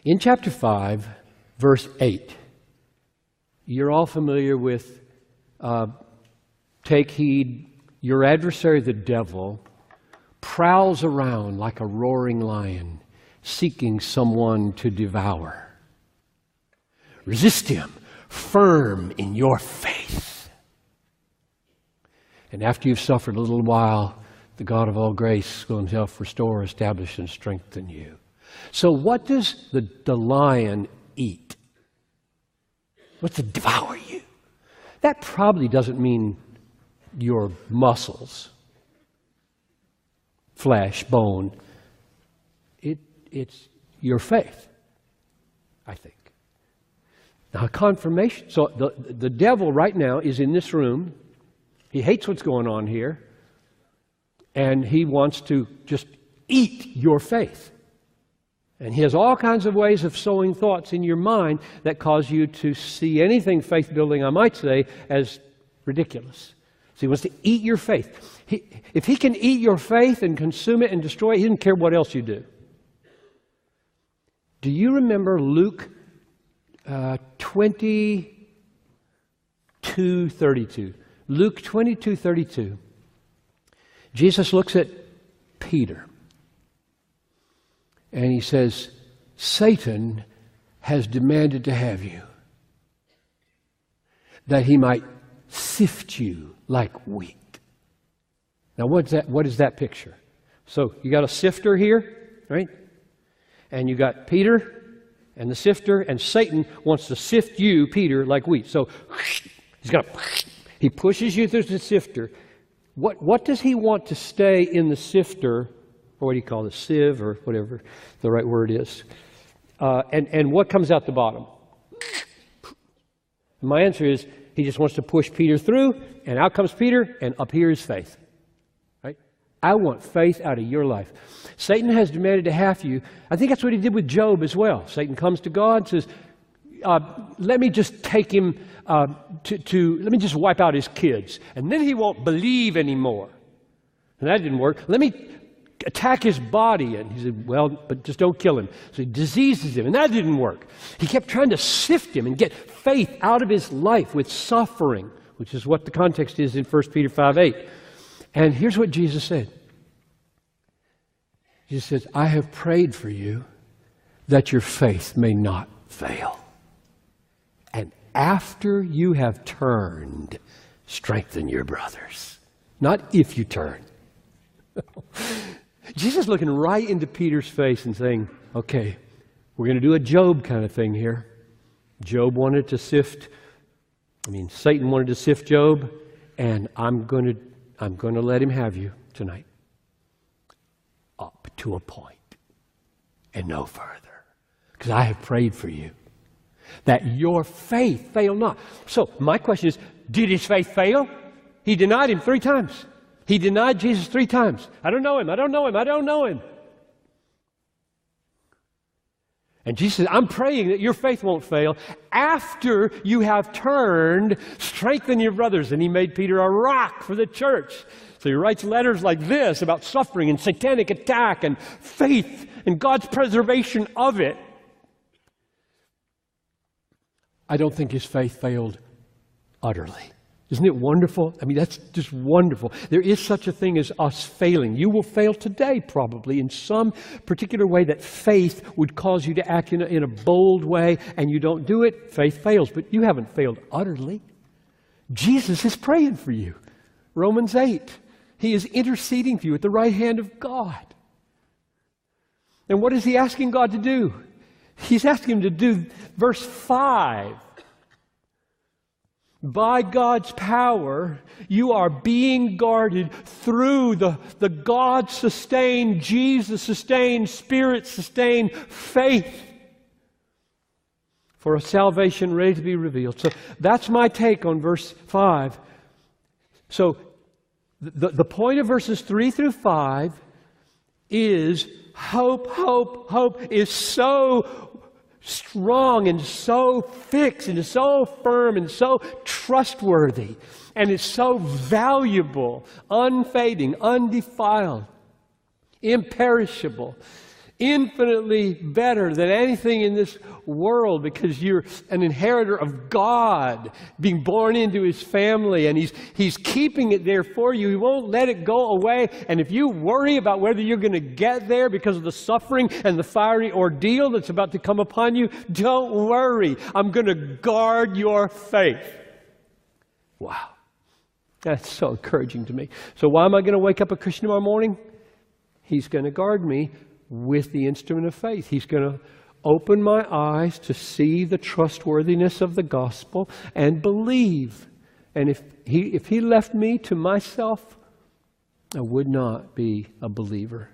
In chapter 5, verse 8, you're all familiar with take heed, your adversary, the devil, prowls around like a roaring lion, seeking someone to devour. Resist him, firm in your faith. And after you've suffered a little while, the God of all grace will himself restore, establish, and strengthen you. So what does the lion eat? What's to devour you? That probably doesn't mean your muscles, flesh, bone. It's your faith, I think. Now, confirmation. So the devil right now is in this room. He hates what's going on here. And he wants to just eat your faith. And he has all kinds of ways of sowing thoughts in your mind that cause you to see anything faith-building, I might say, as ridiculous. So he wants to eat your faith. If he can eat your faith and consume it and destroy it, he doesn't care what else you do. Do you remember Luke 22:32? Luke 22:32. Jesus looks at Peter and he says, Satan has demanded to have you, that he might sift you like wheat. Now what is that picture? So you got a sifter here, right? And you got Peter and the sifter, and Satan wants to sift you, Peter, like wheat. So he pushes you through the sifter. What does he want to stay in the sifter, or what do you call it, sieve, or whatever the right word is? And what comes out the bottom? My answer is, he just wants to push Peter through, and out comes Peter, and up here is faith. Right? I want faith out of your life. Satan has demanded to have you. I think that's what he did with Job as well. Satan comes to God and says, let me just take him let me just wipe out his kids, and then he won't believe anymore. And that didn't work. Let me attack his body. And he said, well, but just don't kill him. So he diseases him, and that didn't work. He kept trying to sift him and get faith out of his life with suffering, which is what the context is in 1 Peter 5:8. And here's what Jesus said. Jesus says, I have prayed for you that your faith may not fail. And after you have turned, strengthen your brothers. Not if you turn. Jesus looking right into Peter's face and saying, okay, we're going to do a Job kind of thing here. Satan wanted to sift Job, and I'm going to let him have you tonight. Up to a point and no further. Because I have prayed for you, that your faith fail not. So my question is, did his faith fail? He denied him 3 times. He denied Jesus 3 times. I don't know him. I don't know him. I don't know him. And Jesus says, I'm praying that your faith won't fail. After you have turned, strengthen your brothers. And he made Peter a rock for the church. So he writes letters like this about suffering and satanic attack and faith and God's preservation of it. I don't think his faith failed utterly. Isn't it wonderful? I mean, that's just wonderful. There is such a thing as us failing. You will fail today, probably, in some particular way that faith would cause you to act in a bold way, and you don't do it, faith fails. But you haven't failed utterly. Jesus is praying for you. Romans 8. He is interceding for you at the right hand of God. And what is he asking God to do? He's asking him to do verse 5. By God's power, you are being guarded through the God-sustained, Jesus-sustained, Spirit-sustained faith for a salvation ready to be revealed. So that's my take on verse 5. So the point of verses 3 through 5 is hope is so strong and so fixed and so firm and so trustworthy, and it's so valuable, unfading, undefiled, imperishable. infinitely better than anything in this world because you're an inheritor of God, being born into His family, and He's keeping it there for you. He won't let it go away. And if you worry about whether you're going to get there because of the suffering and the fiery ordeal that's about to come upon you, don't worry. I'm going to guard your faith. Wow. That's so encouraging to me. So why am I going to wake up a Christian tomorrow morning? He's going to guard me with the instrument of faith. He's going to open my eyes to see the trustworthiness of the gospel and believe. And if he left me to myself, I would not be a believer.